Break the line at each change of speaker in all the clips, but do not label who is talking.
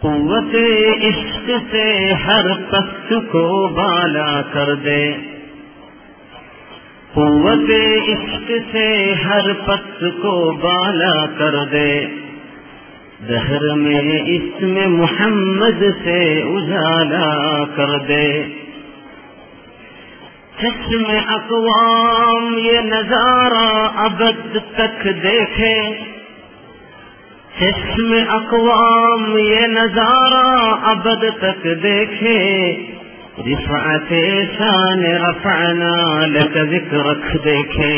क़ुव्वते इश्क़ से हर पस्त को बाला कर दे, क़ुव्वते इश्क़ से हर पस्त को बाला कर दे, दहर में इसमें मोहम्मद से उजाला कर दे। चश्मे अक़वाम ये नजारा अबद तक देखे, चश्मे अक़वाम ये नजारा अबद तक देखे, रिफ़अते शान रफ़अना लक ज़िक्रक देखे।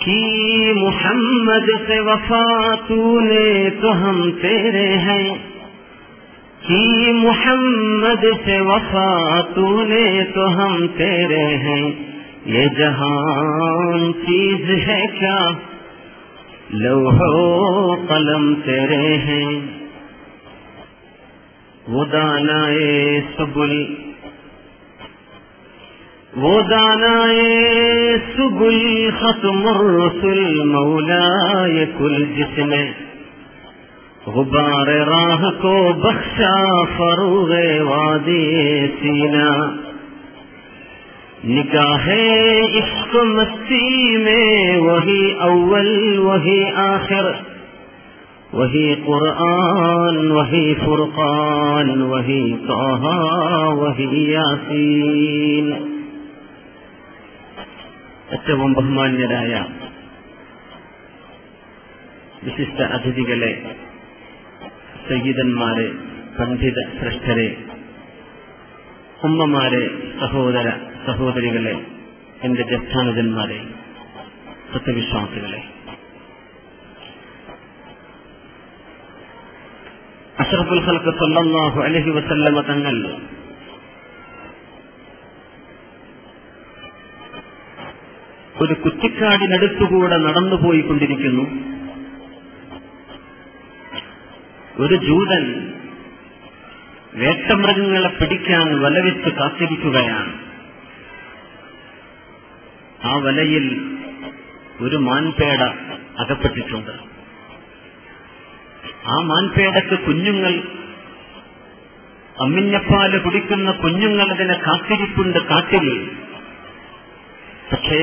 कि मुहम्मद से वफ़ा तूने तो हम तेरे हैं, कि मुहम्मद से वफ़ा तूने तो हम तेरे हैं। ये जहान चीज है क्या, लौहो कलम तेरे हैं। वो दानाए सुबुल, वो दानाए सुबुल खत्मुर रसूल मौलाए कुल, जिसने गुबार राह को बख्शा फरूग़े वादी सीना। निगाहे इश्क़ मस्ती में वही अव्वल वही आखिर, वही क़ुरआन वही फ़ुरक़ान वही तहा वही यासीन। ഏറ്റവും ബഹുമാന്യരായ വിശിഷ്ട അതിഥികളെ, സയ്യിദന്മാരെ, പണ്ഡിത ശ്രേഷ്ഠരെ, ഉമ്മമാരെ, സഹോദര സഹോദരികളെ, എന്റെ ജ്യേഷ്ഠാനുജന്മാരെ, സത്യവിശ്വാസികളെ, അഷ്റഫുൽ ഖൽഖ് സല്ലല്ലാഹു അലൈഹി വസല്ലമ തങ്ങൾ ഒരു കുറ്റിക്കാടിനടുത്തുകൂടെ നടന്നുപോയിക്കൊണ്ടിരിക്കുന്നു. ഒരു ജൂതൻ വേട്ടമൃഗങ്ങളെ പിടിക്കാൻ വലവെച്ച് കാത്തിരിക്കുകയാണ്. ആ വലയിൽ ഒരു മാൻപേട അകപ്പെട്ടിട്ടുണ്ട്. ആ മാൻപേടക്ക് കുഞ്ഞുങ്ങൾ, അമ്മിഞ്ഞപ്പാല് കുടിക്കുന്ന കുഞ്ഞുങ്ങൾ അതിനെ കാത്തിരിപ്പുണ്ട് കാട്ടിൽ. പക്ഷേ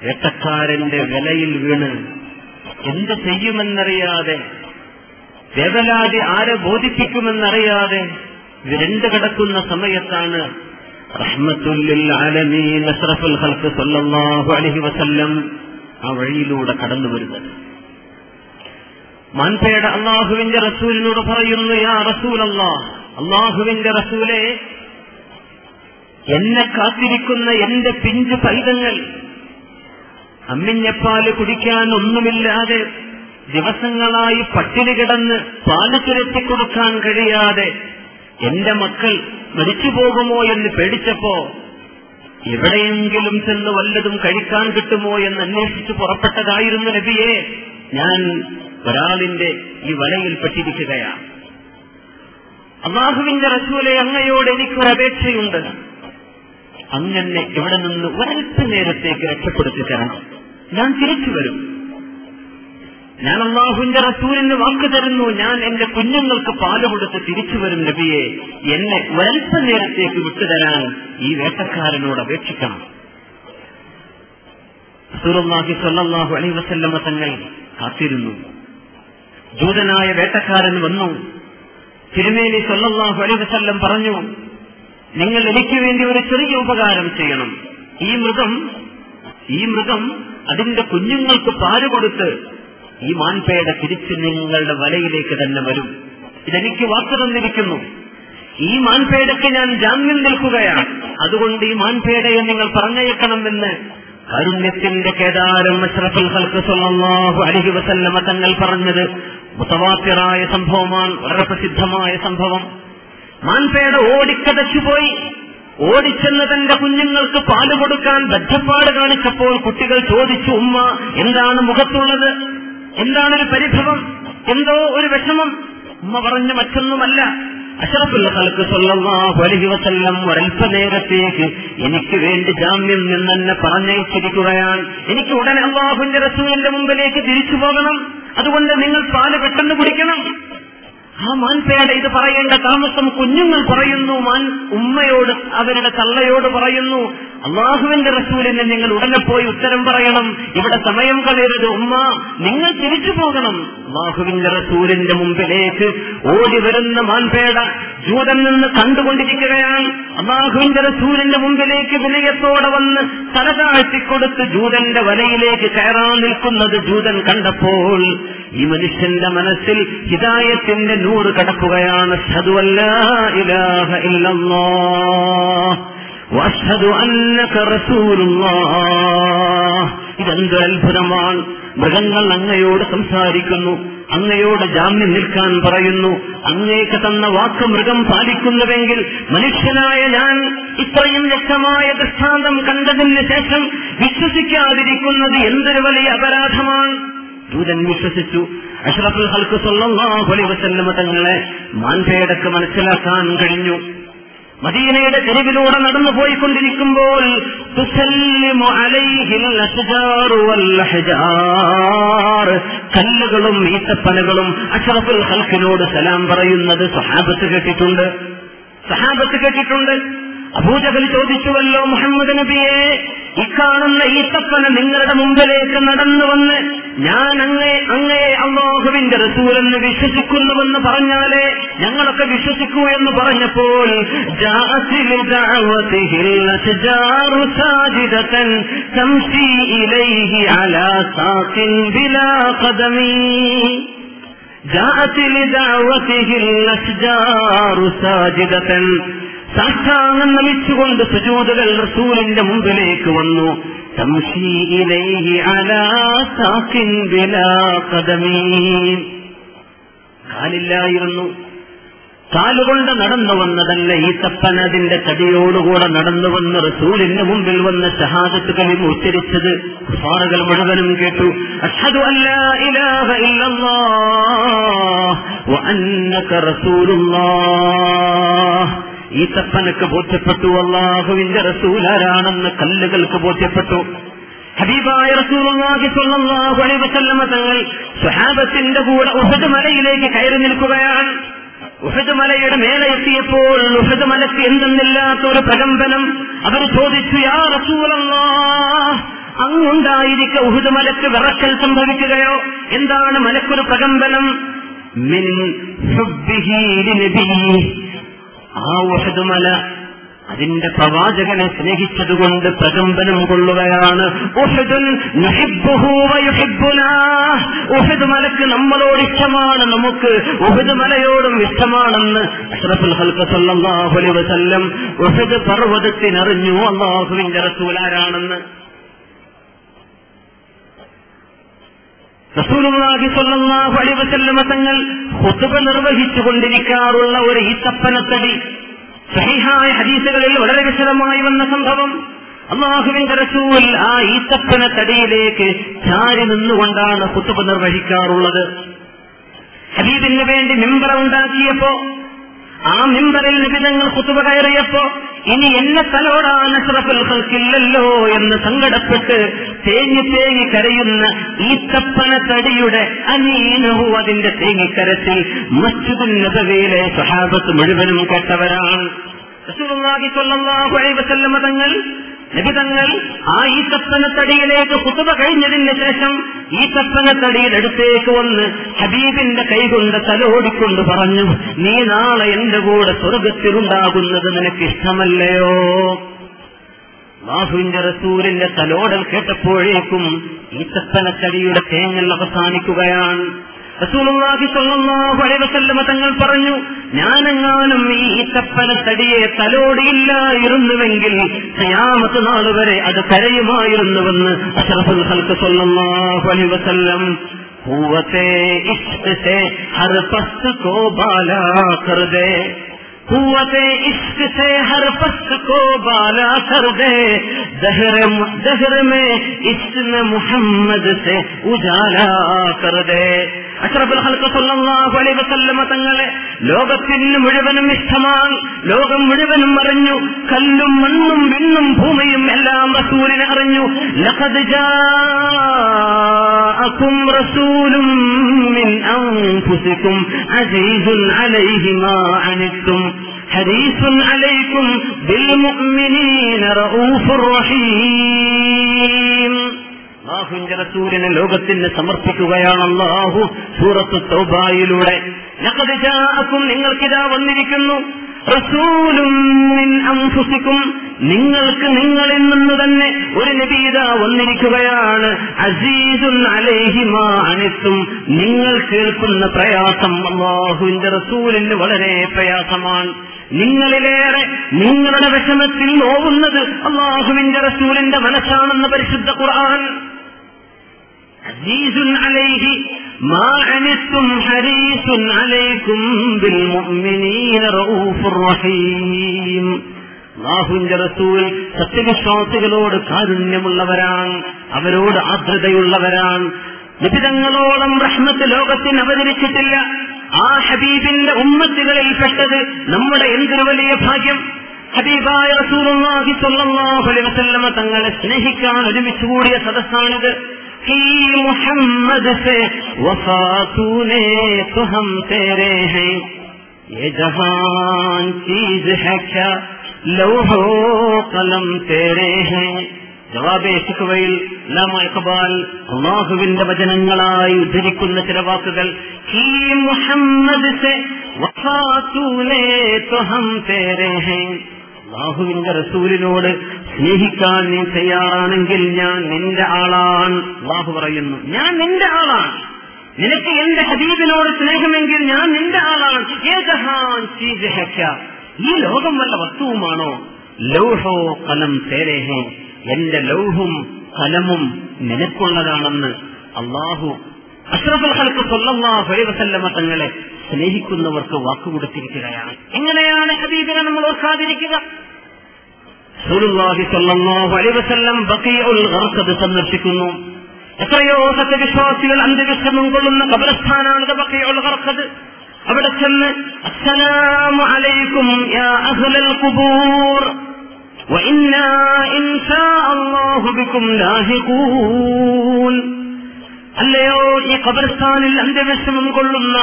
വേട്ടക്കാരന്റെ വലയിൽ വീണ് എന്ത് ചെയ്യുമെന്നറിയാതെ, വേവലാതി ആരെ ബോധിപ്പിക്കുമെന്നറിയാതെ വിരണ്ടു കിടക്കുന്ന സമയത്താണ് റഹ്മത്തുൽ ലിൽ ആലമീൻ അഷ്റഫുൽ ഖൽഖ് സല്ലല്ലാഹു അലൈഹി വസല്ലം ആ വഴിയിലൂടെ കടന്നു വരുന്നത്. മാൻപേട അല്ലാഹുവിന്റെ റസൂലിനോട് പറയുന്നു, യാ റസൂലല്ലാഹ്, അല്ലാഹുവിന്റെ റസൂലേ, എന്നെ കാത്തിരിക്കുന്ന എന്റെ പിഞ്ചു പൈതങ്ങൾ അമ്മിഞ്ഞപ്പാല് കുടിക്കാൻ ഒന്നുമില്ലാതെ ദിവസങ്ങളായി പട്ടിണി കിടന്ന് പാല് ചുരത്തിക്കൊടുക്കാൻ കഴിയാതെ എന്റെ മക്കൾ മരിച്ചുപോകുമോ എന്ന് പേടിച്ചപ്പോ എവിടെയെങ്കിലും ചെന്ന് വല്ലതും കഴിക്കാൻ കിട്ടുമോ എന്ന് അന്വേഷിച്ച് പുറപ്പെട്ടതായിരുന്നു നബിയെ. ഞാൻ ഒരാളിന്റെ ഈ വലയിൽ പെട്ടിരിക്കുകയാണ്. അല്ലാഹുവിന്റെ റസൂലേ, അങ്ങയോട് എനിക്കൊരപേക്ഷയുണ്ട്. അങ്ങനെ ഇവിടെ നിന്ന് ഒരൽപ്പ നേരത്തേക്ക് രക്ഷപ്പെടുത്തി തരണം. ഞാൻ തിരിച്ചു വരും. ഞാൻ അല്ലാഹുവിന്റെ റസൂലിന് വാക്ക് തരുന്നു, ഞാൻ എന്റെ കുഞ്ഞുങ്ങൾക്ക് പാല് കൊടുത്ത് തിരിച്ചു വരും നബിയെ. എന്നെ ഒരൽപ്പ നേരത്തേക്ക് വിട്ടുതരാൻ ഈ വേട്ടക്കാരനോട് അപേക്ഷിക്കണം. റസൂലുള്ളാഹി സ്വല്ലല്ലാഹു അലൈഹി വസല്ലമ തങ്ങൾ കാത്തിരുന്നു. ജൂതനായ വേട്ടക്കാരൻ വന്നു. തിരുമേനി സ്വല്ലല്ലാഹു അലൈഹി വസല്ലം പറഞ്ഞു, നിങ്ങൾ എനിക്ക് വേണ്ടി ഒരു ചെറിയ ഉപകാരം ചെയ്യണം. ഈ മൃഗം അതിന്റെ കുഞ്ഞുങ്ങൾക്ക് പാല് കൊടുത്ത് ഈ മാൻപേട തിരിച്ച് നിങ്ങളുടെ വലയിലേക്ക് തന്നെ വരും. ഇതെനിക്ക് വാക്ക് തന്നിരിക്കുന്നു. ഈ മാൻപേടയ്ക്ക് ഞാൻ ജാമ്യം നിൽക്കുകയാണ്. അതുകൊണ്ട് ഈ മാൻപേടയെ നിങ്ങൾ പറഞ്ഞയക്കണമെന്ന് കാരുണ്യത്തിന്റെ കേദാരം അഷ്റഫുൽ ഖൽഖ് സല്ലല്ലാഹു അലൈഹി വസല്ലമ തങ്ങൾ പറഞ്ഞത് മുതവാത്തിറായ സംഭവമാണ്, വളരെ പ്രസിദ്ധമായ സംഭവം. മാൻപേട ഓടിക്കതച്ചുപോയി. ഓടിച്ചെന്ന് തന്റെ കുഞ്ഞുങ്ങൾക്ക് പാല് കൊടുക്കാൻ ബദ്ധപ്പാട് കാണിച്ചപ്പോൾ കുട്ടികൾ ചോദിച്ചു, ഉമ്മ, എന്താണ് മുഖത്തുള്ളത്? എന്താണൊരു പരിഭവം? എന്തോ ഒരു വിഷമം? ഉമ്മ പറഞ്ഞു, മറ്റൊന്നുമല്ല, അഷ്റഫുൽ ഖൽഖ് സല്ലല്ലാഹു അലൈഹി വസല്ലം ഒരൽപ്പനേരത്തേക്ക് എനിക്ക് വേണ്ടി ജാമ്യം നിന്നെന്നെ പറഞ്ഞയച്ചിരിക്കുകയാണ്. എനിക്ക് ഉടനെ അല്ലാഹുവിന്റെ റസൂലിന്റെ മുമ്പിലേക്ക് തിരിച്ചു പോകണം. അതുകൊണ്ട് നിങ്ങൾ പാല് പെട്ടെന്ന് കുടിക്കണം. ആ മാൻപേട ഇത് പറയേണ്ട താമസം കുഞ്ഞുങ്ങൾ പറയുന്നു. ഉമ്മയോട്, അവരുടെ തള്ളയോട് പറയുന്നു, അള്ളാഹുവിന്റെ റസൂലിനെ നിങ്ങൾ ഉടനെ പോയി ഉത്തരം പറയണം, ഇവിടെ സമയം കളയരുത്, ഉമ്മ നിങ്ങൾ തിരിച്ചു പോകണം. അള്ളാഹുവിന്റെ റസൂലിന്റെ മുമ്പിലേക്ക് ഓടി വരുന്ന മാൻപേട ജൂതൻ നിന്ന് കണ്ടുകൊണ്ടിരിക്കുകയാണ്. അള്ളാഹുവിന്റെ റസൂലിന്റെ മുമ്പിലേക്ക് വിനയത്തോടെ വന്ന് തല താഴ്ത്തിക്കൊടുത്ത് ജൂതന്റെ വലയിലേക്ക് കയറാൻ നിൽക്കുന്നത് ജൂതൻ കണ്ടപ്പോൾ ഈ മനുഷ്യന്റെ മനസ്സിൽ ഹിദായത്തിന്റെ നൂറ് കടക്കുകയാണ്. അശ്ഹദു അല്ലാ ഇലാഹ ഇല്ലല്ലാഹ് വഅശ്ഹദു അന്നക റസൂലുള്ളാഹ്. ഇതെന്ത് അത്ഭുതമാണ്! മൃഗങ്ങൾ അങ്ങയോട് സംസാരിക്കുന്നു, അങ്ങയോട് ജാമ്യം നിൽക്കാൻ പറയുന്നു, അങ്ങേക്ക് തന്ന വാക്ക് മൃഗം പാലിക്കുന്നുവെങ്കിൽ മനുഷ്യനായ ഞാൻ ഇത്രയും വ്യക്തമായ ദൃഷ്ടാന്തം കണ്ടതിന് ശേഷം വിശ്വസിക്കാതിരിക്കുന്നത് എന്തൊരു വലിയ അപരാധമാണ്. ജൂതൻ വിശ്വസിച്ചു. അഷ്റഫുൽ ഖൽഖ് സ്വല്ലല്ലാഹു അലൈഹി വസല്ലം തങ്ങളെ മാൻപേടക്ക് മനസ്സിലാക്കാൻ കഴിഞ്ഞു. മദീനയുടെ തെരുവിലൂടെ നടന്നു പോയിക്കൊണ്ടിരിക്കുമ്പോൾ കല്ലുകളും ഈത്തപ്പനകളും അഷ്റഫുൽ ഖൽഖിനോട് സലാം പറയുന്നത് സഹാബത്ത് കേട്ടിട്ടുണ്ട്. അബൂജഹൽ ചോദിച്ചുവല്ലോ, മുഹമ്മദ് നബിയെ, ഇക്കാണുന്ന ഈത്തപ്പന നിങ്ങളുടെ മുമ്പിലേക്ക് നടന്നു വന്ന് ഞാൻ അങ്ങയെ അല്ലാഹുവിന്റെ റസൂലെന്ന് വിശ്വസിക്കുന്നുവെന്ന് പറഞ്ഞാലേ ഞങ്ങളൊക്കെ വിശ്വസിക്കൂ എന്ന് പറഞ്ഞപ്പോൾ സാഷ്ടാംഗം നമിച്ചുകൊണ്ട് സുജൂദുകൾ റസൂലിന്റെ മുമ്പിലേക്ക് വന്നു. തംശീ ഇലൈഹി അലാ സാഖിൻ ബിലാ ഖദമീൻ. കാലില്ലായിരുന്നു, കാലുകൊണ്ട് നടന്നു വന്നതല്ല ഈ തപ്പൻ, അതിന്റെ തടിയോടുകൂടെ നടന്നു വന്ന് റസൂലിന്റെ മുമ്പിൽ വന്ന് ഷഹാദത്ത് കലിമ ഉച്ചരിച്ചത് കുഫാറുകൾ മുഴുവനും കേട്ടു. അഷ്ഹദു അല്ലാ ഇലാഹ ഇല്ലല്ലാഹ് വ അന്നക റസൂലുള്ളാഹ്. ഈ തപ്പനക്ക് ബോധ്യപ്പെട്ടു അല്ലാഹുവിന്റെ റസൂൽ ആരാണെന്ന് കല്ലുകൾക്ക് ബോധ്യപ്പെട്ടു. ഹബീബായ റസൂലുള്ളാഹി സ്വല്ലല്ലാഹു അലൈഹി വസല്ലം തങ്ങൾ സ്വഹാബത്തിന്റെ കൂടെ ഉഹദ് മലയിലേക്ക് കയറി നിൽക്കുകയാണ്. ഉഹദ് മലയുടെ മേലെ എത്തിയപ്പോൾ ഉഹദ് മലയ്ക്ക് എന്തെന്നില്ലാത്തൊരു പ്രകമ്പനം. അവർ ചോദിച്ചു, യാ റസൂലല്ലാഹ്, അങ്ങുണ്ടായിരിക്കെ ഉഹദ് മലയ്ക്ക് വിറക്കൽ സംഭവിക്കുകയോ? എന്താണ് മലക്കൊരു പ്രകമ്പനം? മിൻ ഹുബ്ബിഹി ലിനബിഹി. ആ ഉഹദ് മല അതിന്റെ പ്രവാചകനെ സ്നേഹിച്ചതുകൊണ്ട് പ്രകമ്പനം കൊള്ളുകയാണ്. ഉഹദുൻ നുഹിബ്ബുഹു വയുഹിബ്ബുനാ. ഉഹദ് മലക്ക് നമ്മളോട് ഇഷ്ടമാണ്, നമുക്ക് ഉഹദ് മലയോടും ഇഷ്ടമാണെന്ന് അഷ്റഫുൽ ഖൽഖ് സ്വല്ലല്ലാഹു അലൈഹി വസല്ലം ഉഹദ് പർവ്വതത്തിനറിഞ്ഞു അല്ലാഹുവിന്റെ റസൂൽ ആരാണെന്ന്. റസൂലുള്ളാഹി സ്വല്ലല്ലാഹു അലൈഹി വസല്ലം തങ്ങൾ ഖുതുബ നിർവഹിച്ചു കൊണ്ടിരിക്കാറുള്ള ഒരു ഈത്തപ്പനത്തടി, സഹീഹായ ഹദീസുകളിൽ വളരെ വിശദമായി വന്ന സംഭവം. അല്ലാഹുവിന്റെ റസൂൽ ആ ഈത്തപ്പനത്തടിയിലേക്ക് ചാരി നിന്നുകൊണ്ടാണ് ഖുതുബ നിർവഹിക്കാറുള്ളത്. ഹബീബിന് വേണ്ടി മിമ്പർ ഉണ്ടാക്കിയപ്പോ ആ മിമ്പറിൽ നബി തങ്ങൾ ഖുതുബ കയറിയപ്പോ ഇനി എന്നെ തലോടാൻ അഷ്റഫുൽ ഖൽഖില്ലല്ലോ എന്ന് സങ്കടപ്പെട്ട് തേങ്ങി കരയുന്ന ഈത്തപ്പനത്തടിയുടെ അനീനഹു, അതിന്റെ തേങ്ങിക്കരത്തിൽ മസ്ജിദുൻ നബവിയിലെ സ്വഹാബത്ത് മുഴുവനും കേട്ടവരാണ്. റസൂലുള്ളാഹി സ്വല്ലല്ലാഹു അലൈഹി വസല്ലം നബി തങ്ങൾ ആ ഈത്തപ്പനത്തടിയിലേക്ക് ഖുതുബ കഴിഞ്ഞതിന് ശേഷം ഈത്തപ്പനത്തടിയുടെ അടുത്തേക്ക് വന്ന് ഹബീബിന്റെ കൈകൊണ്ട് തലോടിക്കൊണ്ട് പറഞ്ഞു, നീ നാളെ എന്റെ കൂടെ സ്വർഗത്തിലുണ്ടാകുന്നത് നിനക്ക് ഇഷ്ടമല്ലയോ? അല്ലാഹുവിന്റെ റസൂലിന്റെ തലോടൽ കേട്ടപ്പോഴേക്കും ഈത്തപ്പനത്തടിയുടെ തേങ്ങൽ അവസാനിക്കുകയാണ്. റസൂലുള്ളാഹി സ്വല്ലല്ലാഹു അലൈഹി വസല്ലം തങ്ങൾ പറഞ്ഞു, ഞാനെങ്ങാനും ഈ ഈത്തപ്പനത്തടിയെ തലോടിയില്ലായിരുന്നുവെങ്കിൽ ഖിയാമത്ത് നാൾ വരെ അത് കരയുമായിരുന്നുവെന്ന് അഷ്റഫുൽ ഖൽഖ് സ്വല്ലല്ലാഹു അലൈഹി വസല്ലം. ഖുവത്തെ ഇശ്ഖ് സേ ഹർ പസ്ത് കോ ബാലാ കർ ദേ, ഖുവത്തെ ഇശ്ഖ് സേ ഹർ പസ്ത് കോ ബാലാ കർ ദേ, दहर में इस्म मुहम्मद से उजाला कर दे. അഷ്റഫുൽ ഖൽഖ് സല്ലല്ലാഹു അലൈഹി വസല്ലം തങ്ങളെ ലോകത്തിന് മുഴുവനും ഇഷ്ടമാണ്, ലോകം മുഴുവനും അറിഞ്ഞു. കല്ലും മണ്ണും വിണ്ണും ഭൂമിയും എല്ലാം റസൂലിനെ അറിഞ്ഞു. ലഖദ് ജാഅകും റസൂലും മിൻ അൻഫുസികും അസീസുൻ അലൈഹി മാ അനിത്തും ഹരീസുൻ അലൈക്കും ബിൽ മുഅ്മിനീന റഊഫുർ റഹീം. അല്ലാഹുവിന്റെ റസൂലിനെ ലോകത്തിന് സമർപ്പിക്കുകയാണ് അല്ലാഹു സൂറത്ത് തൗബയിലൂടെ. ലഖദ് ജാഅകും, നിങ്ങൾക്കിതാ വന്നിരിക്കുന്നു, റസൂലും മിൻ അൻഫുസികും, നിങ്ങൾക്ക് നിങ്ങളിൽ നിന്ന് തന്നെ ഒരു നബിയിതാ വന്നിരിക്കുകയാണ്. അസീസുൻ അലൈഹി മാ അനിത്തും, നിങ്ങൾ കേൾക്കുന്ന പ്രയാസം അല്ലാഹുവിന്റെ റസൂലിന് വളരെ പ്രയാസമാണ്. നിങ്ങളിലേറെ നിങ്ങളുടെ വിഷമത്തിൽ നോവുന്നത് അല്ലാഹുവിന്റെ റസൂലിന്റെ മനസ്സാണെന്ന് പരിശുദ്ധ ഖുർആൻ. അസീസുൻ അലൈഹി മാ അനിത്തും ഹരീസുൻ അലൈക്കും ബിൽ മുഅ്മിനീന റഊഫുർ റഹീം. അല്ലാഹുവിന്റെ റസൂൽ സത്യവിശ്വാസികളോട് കാരുണ്യമുള്ളവരാണ്, അവരോട് ആർദ്രതയുള്ളവരാണ്. നിബിതങ്ങളോളം റഹ്മത്ത് ലോകത്തിന് അവതരിച്ചിട്ടില്ല. ആ ഹബീബിന്റെ ഉമ്മത്തുകളിൽ പെട്ടത് നമ്മുടെ എന്തൊരു വലിയ ഭാഗ്യം. ഹബീബായ റസൂലുള്ളാഹി സ്വല്ലല്ലാഹു അലൈഹി വസല്ലം തങ്ങളെ സ്നേഹിക്കാൻ ഒരുമിച്ച് കൂടിയ സദസ്സാണിത്. ഹീ മുഹമ്മദ് സേ വഫാ തൂനെ തോ ഹം തേരെ ഹൈ, യേ ജഹാൻ ചീസ് ഹൈ ക്യാ ലൗഹോ ഖലം തേരെ ഹൈ. ജവാബെ ശിഖവയിൽ അല്ലാമ ഇഖ്ബാൽ അല്ലാഹുവിന്റെ വചനങ്ങളായി ഉദ്ധരിക്കുന്ന ചില വാക്കുകൾ. ഹീ മുഹമ്മദ് സേ വഫാ തൂനെ തോ ഹം തേരെ ഹൈ. അല്ലാഹുവിന്റെ റസൂലിനോട് സ്നേഹിക്കാൻ നീ തയ്യാറാണെങ്കിൽ ഞാൻ നിന്റെ ആളാണ്. അല്ലാഹു പറയുന്നു, ഞാൻ നിന്റെ ആളാണ്. നിനക്ക് എന്റെ ഹബീബിനോട് സ്നേഹമെങ്കിൽ ഞാൻ നിന്റെ ആളാണ്. യേ ജഹാൻ ചീസ് ഹൈ ക്യാ, ഈ ലോകം വല്ല വസ്തുവുമാണോ? ലൗഹോ ഖലം തേരെ ഹൈ, എന്റെ ലൗഹും കലമും നിനക്കുള്ളതാണെന്ന് അല്ലാഹു അഷ്റഫുൽ ഖൽഖ് സല്ലല്ലാഹു അലൈഹി വസല്ലം തങ്ങളെ സ്നേഹിക്കുന്നവർക്ക് വാക്കുകൊടുത്തിരിക്കുകയാണ്. എങ്ങനെയാണ് ഹബീബിനെ നമ്മൾ ഓർക്കാതിരിക്കുക? റസൂലുള്ളാഹി സല്ലല്ലാഹു അലൈഹി വസല്ലം ബഖീഉൽ ഗർഖദ് സന്ദർശിക്കുന്നു. എത്രയോ സത്യവിശ്വാസികൾ അന്ത്യവിശ്രമം കൊള്ളുന്ന ഖബർസ്ഥാനാണ് ബഖീഉൽ ഗർഖദ്. അവിടെ ചെന്ന് അസ്സലാമു അലൈക്കും യാ അഹ്ലൽ ഖുബൂർ വഇന്നാ ഇൻഷാഅല്ലാഹു ബികും ലാഹിഖൂൻ. അല്ലയോ ഈ ഖബർസ്ഥാനിൽ അന്ത്യവിശ്രമം കൊള്ളുന്ന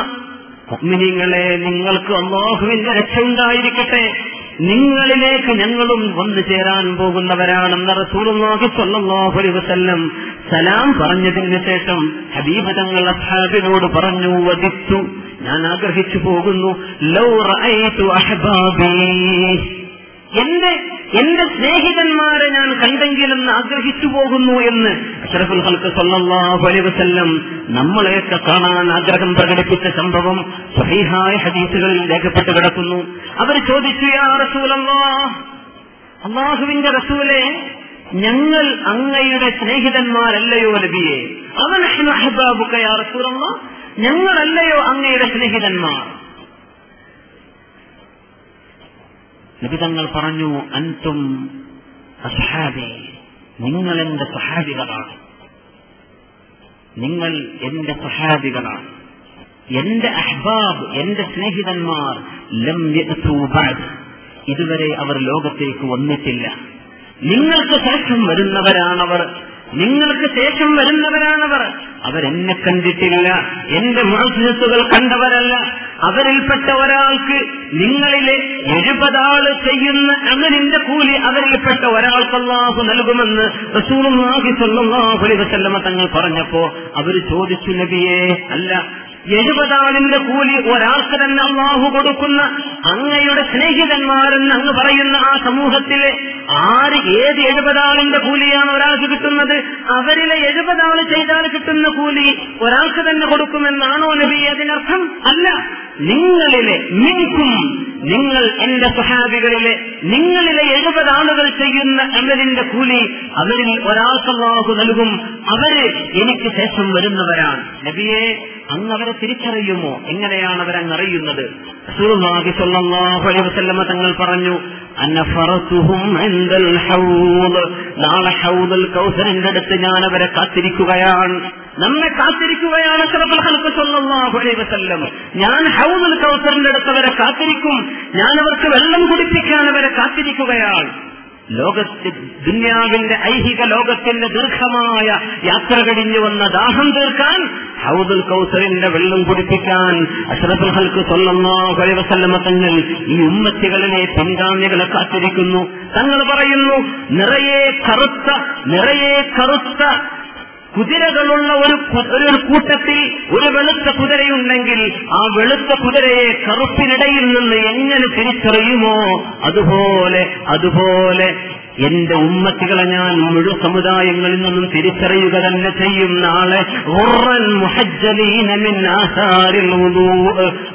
മുഅ്മിനീങ്ങളെ, നിങ്ങൾക്ക് അല്ലാഹുവിന്റെ രക്ഷയുണ്ടായിരിക്കട്ടെ, നിങ്ങളിലേക്ക് ഞങ്ങളും വന്നു ചേരാൻ പോകുന്നവരാണെന്ന് റസൂലുള്ളാഹി സ്വല്ലല്ലാഹു അലൈഹി വസല്ലം സലാം പറഞ്ഞതിന് ശേഷം ഹബീബ് തങ്ങൾ അസ്ഹാബിനോട് പറഞ്ഞു, വദിത്തു, ഞാൻ ആഗ്രഹിച്ചു പോകുന്നു, ലൗ റഅയ്തു അഹ്ബാബി, എന്റെ സ്നേഹിതന്മാരെ ഞാൻ കണ്ടെങ്കിലെന്ന് ആഗ്രഹിച്ചു പോകുന്നു എന്ന് അഷ്റഫുൽ ഖൽഖ് സല്ലല്ലാഹു അലൈഹി വസല്ലം നമ്മളെയൊക്കെ കാണാൻ ആഗ്രഹം പ്രകടിപ്പിച്ച സംഭവം സ്വഹീഹായ ഹദീസുകളിൽ രേഖപ്പെട്ട് കിടക്കുന്നു. അവർ ചോദിച്ചു, യാ റസൂലല്ലാഹ്, അല്ലാഹുവിന്റെ റസൂലേ, ഞങ്ങൾ അങ്ങയുടെ സ്നേഹിതന്മാരല്ലയോ നബിയെ? അവനഹ്നു അഹ്ബാബുക യാ റസൂലല്ലാഹ്, ഞങ്ങളല്ലയോ അങ്ങയുടെ സ്നേഹിതന്മാർ? നബി തങ്ങൾ പറഞ്ഞു, അൻതും അസ്ഹാബി, നിങ്ങൾ എന്റെ സഹാബികളാണ്, നിങ്ങൾ എന്റെ സഹാബികളാണ്. എന്റെ അഹ്ബാബ്, എന്റെ സ്നേഹിതന്മാർ ലം യഅ്തു ബഅദ്, ഇതുവരെ അവർ ലോകത്തേക്ക് വന്നിട്ടില്ല. നിങ്ങൾക്ക് ശേഷം വരുന്നവരാണവർ, നിങ്ങൾക്ക് ശേഷം വരുന്നവരാണവർ. അവരെന്നെ കണ്ടിട്ടില്ല, എന്റെ മുഅ്ജിസത്തുകൾ കണ്ടവരല്ല. അവരിൽപ്പെട്ട ഒരാൾക്ക് നിങ്ങളിലെ 70 ആള് ചെയ്യുന്ന അമലിന്റെ കൂലി അവരിൽപ്പെട്ട ഒരാൾക്ക് അല്ലാഹു നൽകുമെന്ന് റസൂലുള്ളാഹി സ്വല്ലല്ലാഹു അലൈഹി വസല്ലം തങ്ങൾ പറഞ്ഞപ്പോ അവര് ചോദിച്ചു, നബിയേ, അല്ല 70 ആളിന്റെ കൂലി ഒരാൾക്ക് തന്നെ അല്ലാഹു കൊടുക്കുന്ന അങ്ങയുടെ സ്നേഹിതന്മാരെന്ന് അങ്ങ് പറയുന്ന ആ സമൂഹത്തിലെ ഏത് 70 ആളിന്റെ കൂലിയാണ് ഒരാൾക്ക് കിട്ടുന്നത്? അവരിലെ 70 ആള് ചെയ്താൽ കിട്ടുന്ന കൂലി ഒരാൾക്ക് തന്നെ കൊടുക്കുമെന്നാണോ നബി അതിനർത്ഥം? അല്ല, നിങ്ങളിലെ മിൻകും, നിങ്ങൾ എന്റെ സ്വഹാബികളിലെ നിങ്ങളിലെ 70 ആളുകൾ ചെയ്യുന്ന അമലിന്റെ കൂലി അവരിൽ ഒരാൾക്ക് അല്ലാഹു നൽകും. അവര് എനിക്ക് ശേഷം വരുന്നവരാണ്. നബിയെ, അങ്ങ് അവരെ തിരിച്ചറിയുമോ? എങ്ങനെയാണ് അവരങ്ങറിയുന്നത്? റസൂലുള്ളാഹി സ്വല്ലല്ലാഹു അലൈഹി വസല്ലം തങ്ങൾ പറഞ്ഞു, അനഫറതുഹും ഇൻദൽ ഹൗദ്, നാളെ ഹൗദുൽ കൗസറിന്റെ അടുത്ത് ഞാൻ അവരെ കാത്തിരിക്കുകയാണ്, നമ്മെ കാത്തിരിക്കുകയാണ് അഷ്റഫുൽ ഖൽഖ് സല്ലല്ലാഹു അലൈഹി വസല്ലം. ഞാൻ ഹൗദുൽ കൗസറിന്റെ അടുത്ത് അവരെ കാത്തിരിക്കും, ഞാൻ അവർക്ക് വെള്ളം കുടിപ്പിക്കാൻ അവരെ കാത്തിരിക്കുകയാണ്. ദുനിയാവിന്റെ ഐഹിക ലോകത്തിന്റെ ദീർഘമായ യാത്ര കഴിഞ്ഞു വന്ന ദാഹം തീർക്കാൻ, ഹൗദുൽ കൗസറിന്റെ വെള്ളം കുടിപ്പിക്കാൻ അഷ്റഫുൽ ഖൽഖ് സല്ലല്ലാഹു അലൈഹി വസല്ലം തങ്ങൾ ഈ ഉമ്മത്തികളിലെ പിൻഗാമികളെ കാത്തിരിക്കുന്നു. തങ്ങൾ പറയുന്നു, നിറയെ കറുത്ത കുതിരകളുള്ള ഒരു കൂട്ടത്തിൽ ഒരു വെളുത്ത കുതിരയുണ്ടെങ്കിൽ ആ വെളുത്ത കുതിരയെ കറുപ്പിനിടയിൽ നിന്ന് എങ്ങനെ തിരിച്ചറിയുമോ അതുപോലെ എന്റെ ഉമ്മത്തികളെ ഞാൻ മുഴുവൻ സമുദായങ്ങളിൽ നിന്നും തിരിച്ചറിയുക തന്നെ ചെയ്യും. നാളെ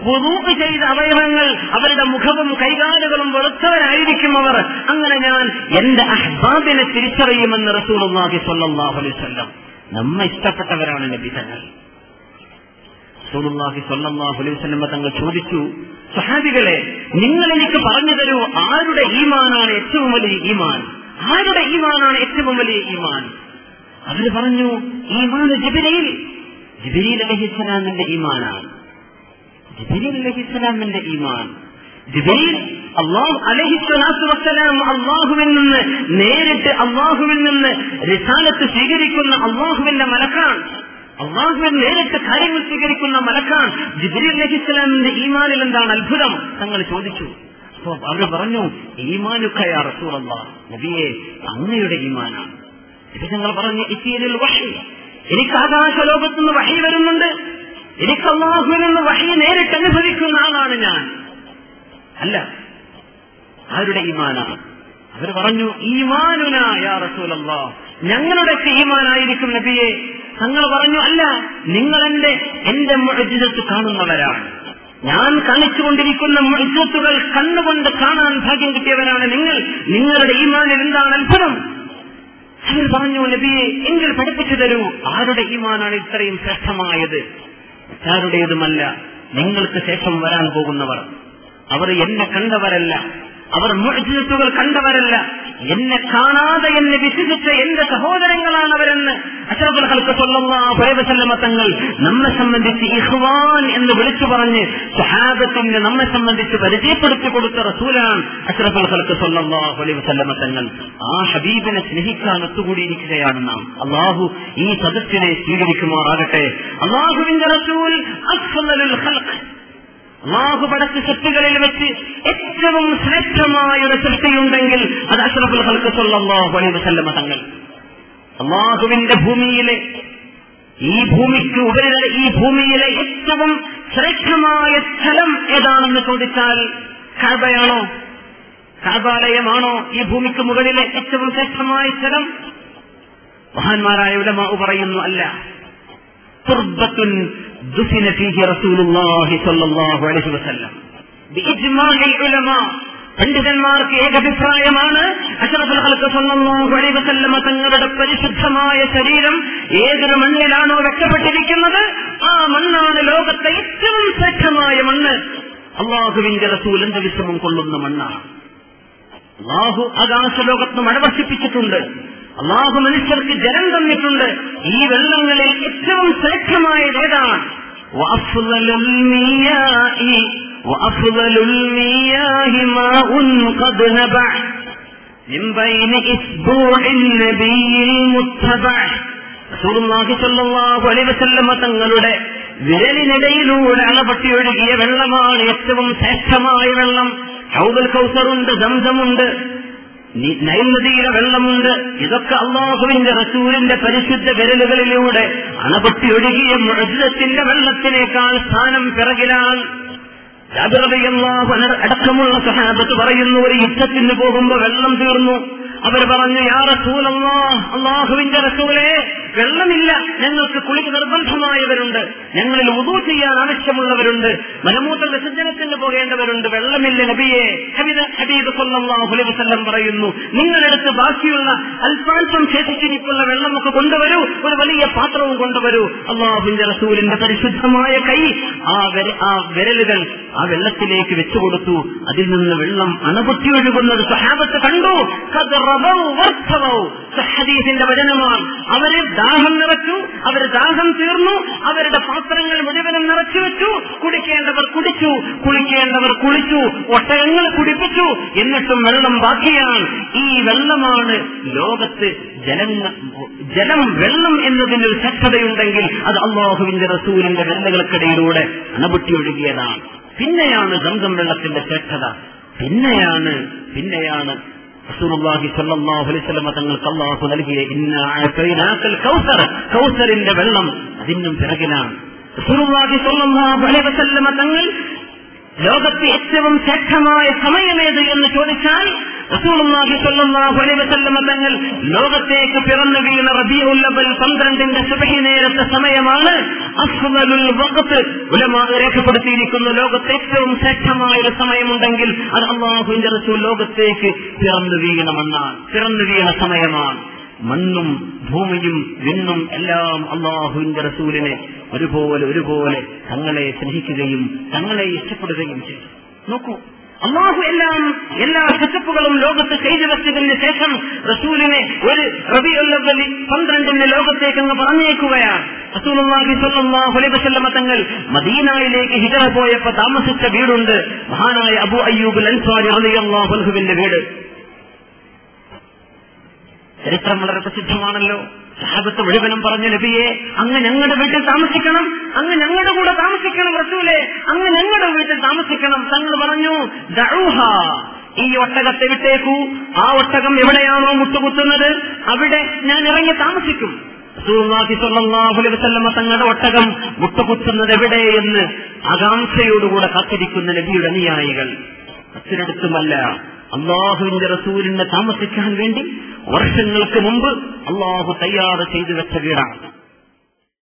വുദൂ ചെയ്ത അവയവങ്ങൾ, അവരുടെ മുഖവും കൈകാലുകളും വെളുത്തവരായിരിക്കും അവർ. അങ്ങനെ ഞാൻ എന്റെ അഹ്ബാബിനെ തിരിച്ചറിയുമെന്ന് റസൂലുള്ളാഹി സ്വല്ലല്ലാഹു അലൈഹി വസല്ലം. നമ്മെ ഇഷ്ടപ്പെട്ടവരാണ് നബി തങ്ങൾ. റസൂലുള്ളാഹി സ്വല്ലല്ലാഹു അലൈഹി വസല്ലം തങ്ങൾ ചോദിച്ചു, സഹാബികളെ, നിങ്ങൾ എനിക്ക് പറഞ്ഞു തരൂ, ആരുടെ ഈമാനാണ് ഏറ്റവും വലിയ ഈമാൻ? ആരുടെ ഈമാനാണ് ഏറ്റവും വലിയ ഈമാൻ? അവർ പറഞ്ഞു, ഈമാൻ ജിബ്രീൽ അലൈഹിസ്സലാമിന്റെ ഈമാനാണ്. ജിബ്രീൽ അലൈഹിസ്സലാമിന്റെ ഈമാൻ. ജിബ്രീൽ അല്ലാഹു അലൈഹിസ്സലാത്തു വസ്സലാം അല്ലാഹുവിൽ നിന്ന് നേരിട്ട് അല്ലാഹുവിൽ നിന്ന് റിസാലത്ത് സ്വീകരിക്കുന്ന അല്ലാഹുവിന്റെ മലക്കാണ്. അല്ലാഹുവിൽ നേരിട്ട് കാര്യങ്ങൾ സ്വീകരിക്കുന്ന മലക്കാണ്. ജിബ്രീൽ അലൈഹിസ്സലാമിന്റെ ഈമാനിൽ എന്താണ് അത്ഭുതം? തങ്ങൾ ചോദിച്ചു. അപ്പോൾ അവർ പറഞ്ഞു, ഈമാനുക യാ റസൂലല്ലാഹ്, നബിയെ അങ്ങയുടെ ഈമാനാണ്. നബി തങ്ങൾ പറഞ്ഞു, ഇതീനിൽ വഹി, എനിക്ക് ആകാശ ലോകത്തുനിന്ന് വഹി വരുന്നുണ്ട്, എനിക്ക് അല്ലാഹുവിൽ നിന്ന് വഹി നേരിട്ട് അനുഭവിക്കുന്ന ആളാണ് ഞാൻ. അല്ല, ആരുടെ ഈമാനാണ്? അവർ പറഞ്ഞു, ഈമാനുന യാ റസൂലല്ലാഹ്, ഞങ്ങളുടെ ഈമാനായിരിക്കും നബിയെ. തങ്ങൾ പറഞ്ഞു, അല്ല, നിങ്ങൾ എന്റെ മുഅ്ജിസത്ത് കാണുന്നവരാണ്. ഞാൻ കാണിച്ചുകൊണ്ടിരിക്കുന്ന മുഅ്ജിസത്തുകൾ കണ്ണുകൊണ്ട് കാണാൻ ഭാഗ്യം കിട്ടിയവരാണ് നിങ്ങൾ. നിങ്ങളുടെ ഈമാനിൽ എന്താണ് അത്ഭുതം? അവർ പറഞ്ഞു, നബിയെ എങ്കിൽ പഠിപ്പിച്ചു തരൂ, ആരുടെ ഈമാനാണ് ഇത്രയും ശ്രേഷ്ഠമായത്? ആരുടേതുമല്ല, നിങ്ങൾക്ക് ശേഷം വരാൻ പോകുന്നവർ. അവർ എന്നെ കണ്ടവരല്ല, അവർ മുഅ്ജിസത്തുകൾ കണ്ടവരല്ല, എന്നെ കാണാതെ എന്നെ വിശ്വസിച്ച എന്റെ സഹോദരങ്ങളാണ് അവരെന്ന് അഷ്റഫുൽ ഖൽഖ് സ്വല്ലല്ലാഹു അലൈഹി വസല്ലം തങ്ങൾ നമ്മെ സംബന്ധിച്ച് ഇഖ്വാൻ എന്ന് വിളിച്ചു പറഞ്ഞ് സ്വഹാബത്തിന് നമ്മെ സംബന്ധിച്ച് പരിചയപ്പെടുത്തി കൊടുത്ത റസൂലാണ് അഷ്റഫുൽ ഖൽഖ് സ്വല്ലല്ലാഹു അലൈഹി വസല്ലം തങ്ങൾ. ആ ഹബീബിനെ സ്നേഹിക്കാൻ ഒത്തുകൂടിയിരിക്കുകയാണ് നാം. അല്ലാഹു ഈ സദസ്സിനെ സ്വീകരിക്കുമാറാകട്ടെ. അല്ലാഹുവിന്റെ റസൂൽ അഫ്ളലുൽ ഖൽഖ്, അല്ലാഹു പടച്ച സൃഷ്ടികളിൽ വെച്ച് ഏറ്റവും ശ്രേഷ്ഠമായ ഒരു സൃഷ്ടിയുണ്ടെങ്കിൽ അത് അഷ്റഫുൽ ഖൽഖ് സ്വല്ലല്ലാഹു അലൈഹി വസല്ലം തങ്ങൾ. അല്ലാഹുവിന്റെ ഭൂമിയിലെ ഈ ഭൂമിയിലെ ഏറ്റവും ശ്രേഷ്ഠമായ സ്ഥലം ഏതാണെന്ന് ചോദിച്ചാൽ കഅബയാണോ? കഅബാലയമാണോ ഈ ഭൂമിക്ക് മുകളിലെ ഏറ്റവും ശ്രേഷ്ഠമായ സ്ഥലം? മഹാന്മാരായ ഉലമാ പറയുന്നു, അല്ല. തുർബത്തുൻ ദുഫിന ഫീഹി റസൂലുള്ളാഹി സ്വല്ലല്ലാഹു അലൈഹി വസല്ലം ബിഇജ്മാഇൽ ഉലമാ. പണ്ഡിതന്മാർക്ക് ഏകഭിപ്രായമാണ്, അഷ്റഫുൽ ഖൽഖ് സ്വല്ലല്ലാഹു അലൈഹി വസല്ലം തങ്ങളുടെ പരിശുദ്ധമായ ശരീരം ഏതൊരു മണ്ണിലാണോ വെക്കപ്പെട്ടിരിക്കുന്നത് ആ മണ്ണാണ് ലോകത്തെ ഏറ്റവും ശ്രേഷ്ഠമായ മണ്ണ്. അല്ലാഹുവിന്റെ റസൂൽ അന്തവിശ്രമം കൊള്ളുന്ന മണ്ണാണ്. അല്ലാഹു ആകാശലോകത്ത് മഴ വർഷിപ്പിച്ചിട്ടുണ്ട്, അല്ലാഹു മനുഷ്യർക്ക് ജലം തന്നിട്ടുണ്ട്. ഈ വെള്ളങ്ങളിൽ ഏറ്റവും ശ്രേഷ്ഠമായത് ഏതാണ്? وأفضل المياه ماء قد نبع من بين إسبوع النبي المتبع. റസൂലുള്ളാഹി സ്വല്ലല്ലാഹു അലൈഹി വസല്ലം തങ്ങളുടെ വിരലിനിടയിലൂടെ അളപട്ടി ഒഴുകിയ വെള്ളമാണ് ഏറ്റവും ശ്രേഷ്ഠമായ വെള്ളം. ഹൗദുൽ കൗസറുണ്ട്, സംസമുണ്ട്, നൈൽ നദിയിലെ വെള്ളമുണ്ട്. ഇതൊക്കെ അല്ലാഹുവിന്റെ റസൂലിന്റെ പരിശുദ്ധ വിരലുകളിലൂടെ അണപൊട്ടി ഒഴുകിയ മുഅ്ജിസത്തിന്റെ വെള്ളത്തിനേക്കാൾ സ്ഥാനം പിറകിലാണ്. ജാബിർ റളിയല്ലാഹു അൻഹു അടക്കമുള്ള സഹാബത്ത് പറയുന്നു, ഒരു യുദ്ധത്തിന് പോകുമ്പോൾ വെള്ളം തീർന്നു. അവർ പറഞ്ഞു, യാ റസൂലല്ലാഹ്, അല്ലാഹുവിന്റെ റസൂലേ, വെള്ളമില്ല, ഞങ്ങൾക്ക് കുളി നിർബന്ധമായവരുണ്ട്, ഞങ്ങളിൽ വുദൂ ചെയ്യാൻ ആവശ്യമുള്ളവരുണ്ട്, മലമൂത്ര വിസർജനത്തിന് പോകേണ്ടവരുണ്ട്, വെള്ളമില്ല നബിയെ. ഹബീബ് സല്ലല്ലാഹു അലൈഹി വസല്ലം പറയുന്നു, നിങ്ങളെടുത്ത് ബാക്കിയുള്ള അല്പാൽപ്പം ശേഷിച്ചിരിക്കുന്ന വെള്ളമൊക്കെ കൊണ്ടുവരൂ, ഒരു വലിയ പാത്രവും കൊണ്ടുവരൂ. അല്ലാഹുവിന്റെ റസൂലിന്റെ പരിശുദ്ധമായ കൈ ആ വിരലുകൾ ആ വെള്ളത്തിലേക്ക് വെച്ചുകൊടുത്തു. അതിൽ നിന്ന് വെള്ളം അണപൊട്ടി ഒഴുകുന്നത് സഹാബത്ത് കണ്ടു. ഹദീസിന്റെ വചനമാണ്. അവര് ദാഹം നിറച്ചു, അവര് ദാഹം തീർന്നു, അവരുടെ പാത്രങ്ങൾ മുഴുവനും നിറച്ചു വെച്ചു. കുടിക്കേണ്ടവർ കുടിച്ചു, കുളിക്കേണ്ടവർ കുളിച്ചു, ഒട്ടകങ്ങൾ കുടിപ്പിച്ചു. എന്നിട്ടും വെള്ളം ബാക്കിയാണ്. ഈ വെള്ളമാണ് ലോകത്ത് ജലം വെള്ളം എന്നതിനൊരു ശ്രദ്ധതയുണ്ടെങ്കിൽ അത് അല്ലാഹുവിന്റെ റസൂലിന്റെ വെള്ളകൾക്കിടയിലൂടെ അണപൊട്ടി ഒഴുകിയതാണ്. പിന്നെയാണ് സംസം വെള്ളത്തിന്റെ ശ്രദ്ധത. പിന്നെയാണ് റസൂലുള്ളാഹി സ്വല്ലല്ലാഹു അലൈഹി വസല്ലം തങ്ങൾക്ക് അല്ലാഹു നൽകിയ ഇന്നാ അഅതൈനാകൽ കൗസർ, കൗസറിന്റെ വെള്ളം അതിനും പിറകിലാണ്. റസൂലുള്ളാഹി സ്വല്ലല്ലാഹു അലൈഹി വസല്ലം തങ്ങൾ ലോകത്തെ ഏറ്റവും ശ്രേഷ്ഠമായ സമയമേത് എന്ന് ചോദിച്ചാൽ റസൂലുള്ളാഹി സ്വല്ലല്ലാഹു അലൈഹി വസല്ലം തങ്ങൾ ലോകത്തേക്ക് പിറന്നു വീണ റബീഉൽ അവ്വൽ 12ന്റെ സുബ്ഹി നേരത്തെ സമയമാണ്. അഫ്ളലുൽ വഖ്ത് ഉലമാ രേഖപ്പെടുത്തിയിരിക്കുന്നു. ലോകത്തെ ഏറ്റവും ശ്രേഷ്ഠമായ ഒരു സമയമുണ്ടെങ്കിൽ അത് അല്ലാഹുവിന്റെ റസൂൽ ലോകത്തേക്ക് പിറന്നു വീണ സമയമാണ്. മണ്ണും ഭൂമിയും വിണ്ണും എല്ലാം അല്ലാഹുവിന്റെ റസൂലിനെ ഒരുപോലെ തങ്ങളെ സ്നേഹിക്കുകയും തങ്ങളെ ഇഷ്ടപ്പെടുകയും ചെയ്തു. നോക്കൂ, അല്ലാഹു എല്ലാ സെറ്റപ്പുകളും ലോകത്ത് ചെയ്തു വെച്ചതിന് ശേഷം റസൂലിനെ ഒരു റബീഉൽ അവ്വൽ 12ന് ലോകത്തേക്ക് അങ്ങ് പറഞ്ഞേക്കുകയാണ്. റസൂലുള്ളാഹി സ്വല്ലല്ലാഹു അലൈഹി വസല്ലം തങ്ങൾ മദീനയിലേക്ക് ഹിജ്റ പോയപ്പോൾ താമസിച്ച വീടുണ്ട്, മഹാനായ അബൂ അയ്യൂബ് അൻസാരി റളിയല്ലാഹു അൻഹുവിന്റെ വീട്. ചരിത്രം വളരെ പ്രസിദ്ധമാണല്ലോ. സഹാബത്ത് മുഴുവനും പറഞ്ഞു, നബിയെ അങ്ങ് ഞങ്ങളുടെ വീട്ടിൽ താമസിക്കണം, അങ്ങ് ഞങ്ങളുടെ കൂടെ താമസിക്കണം, റസൂലേ അങ്ങ് ഞങ്ങളുടെ വീട്ടിൽ താമസിക്കണം. തങ്ങൾ പറഞ്ഞു, ദഊഹ, ഈ ഒട്ടകത്തെ വിട്ടേക്കൂ, ആ ഒട്ടകം എവിടെയാണോ മുട്ടുകുത്തുന്നത് അവിടെ ഞാൻ ഇറങ്ങി താമസിക്കും. റസൂലുള്ളാഹി സ്വല്ലല്ലാഹു അലൈഹി വസല്ലം തങ്ങളുടെ ഒട്ടകം മുട്ടുകുത്തുന്നത് എവിടെയെന്ന് ആകാംക്ഷയോടുകൂടെ കാത്തിരിക്കുന്ന നബിയുടെ അനുയായികൾ. മറ്റൊരിടത്തുമല്ല, അല്ലാഹുവിന്റെ റസൂലിനെ താമസിക്കാൻ വേണ്ടി വർഷങ്ങൾക്ക് മുമ്പ് അല്ലാഹു തയ്യാറ് ചെയ്തു വെച്ച വീടാണ്.